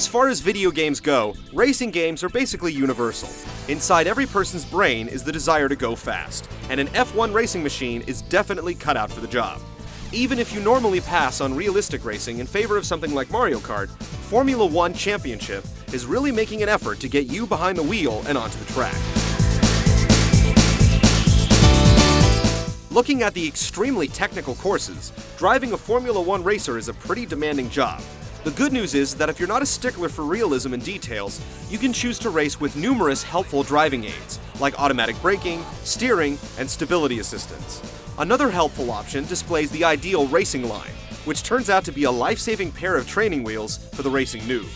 As far as video games go, racing games are basically universal. Inside every person's brain is the desire to go fast, and an F1 racing machine is definitely cut out for the job. Even if you normally pass on realistic racing in favor of something like Mario Kart, Formula 1 Championship is really making an effort to get you behind the wheel and onto the track. Looking at the extremely technical courses, driving a Formula 1 racer is a pretty demanding job. The good news is that if you're not a stickler for realism and details, you can choose to race with numerous helpful driving aids, like automatic braking, steering, and stability assistance. Another helpful option displays the ideal racing line, which turns out to be a life-saving pair of training wheels for the racing noob.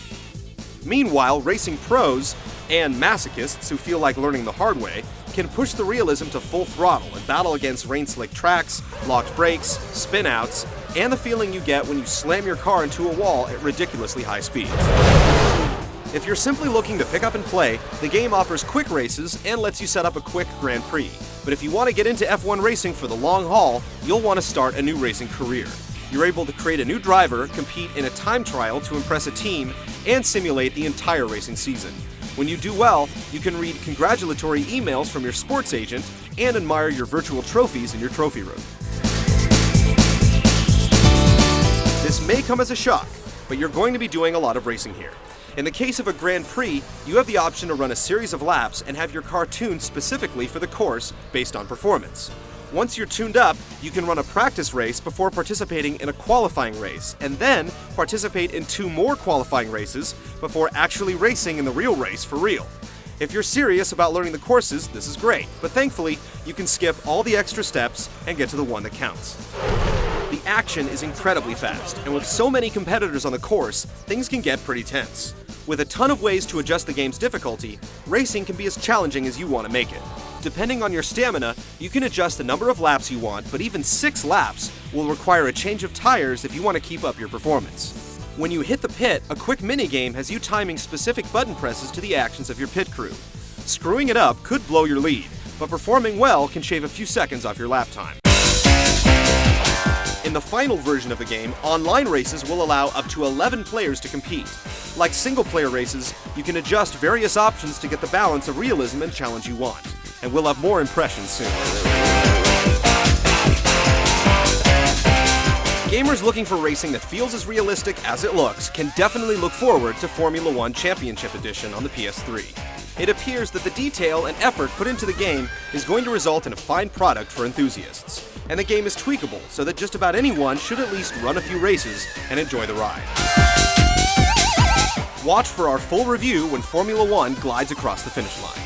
Meanwhile, racing pros, and masochists who feel like learning the hard way, can push the realism to full throttle and battle against rain-slick tracks, locked brakes, spin-outs, and the feeling you get when you slam your car into a wall at ridiculously high speeds. If you're simply looking to pick up and play, the game offers quick races and lets you set up a quick Grand Prix. But if you want to get into F1 racing for the long haul, you'll want to start a new racing career. You're able to create a new driver, compete in a time trial to impress a team, and simulate the entire racing season. When you do well, you can read congratulatory emails from your sports agent and admire your virtual trophies in your trophy room. This may come as a shock, but you're going to be doing a lot of racing here. In the case of a Grand Prix, you have the option to run a series of laps and have your car tuned specifically for the course based on performance. Once you're tuned up, you can run a practice race before participating in a qualifying race, and then participate in 2 more qualifying races before actually racing in the real race for real. If you're serious about learning the courses, this is great, but thankfully, you can skip all the extra steps and get to the one that counts. The action is incredibly fast, and with so many competitors on the course, things can get pretty tense. With a ton of ways to adjust the game's difficulty, racing can be as challenging as you want to make it. Depending on your stamina, you can adjust the number of laps you want, but even 6 laps will require a change of tires if you want to keep up your performance. When you hit the pit, a quick minigame has you timing specific button presses to the actions of your pit crew. Screwing it up could blow your lead, but performing well can shave a few seconds off your lap time. In the final version of the game, online races will allow up to 11 players to compete. Like single-player races, you can adjust various options to get the balance of realism and challenge you want. And we'll have more impressions soon. Gamers looking for racing that feels as realistic as it looks can definitely look forward to Formula 1 Championship Edition on the PS3. It appears that the detail and effort put into the game is going to result in a fine product for enthusiasts. And the game is tweakable, so that just about anyone should at least run a few races and enjoy the ride. Watch for our full review when Formula 1 glides across the finish line.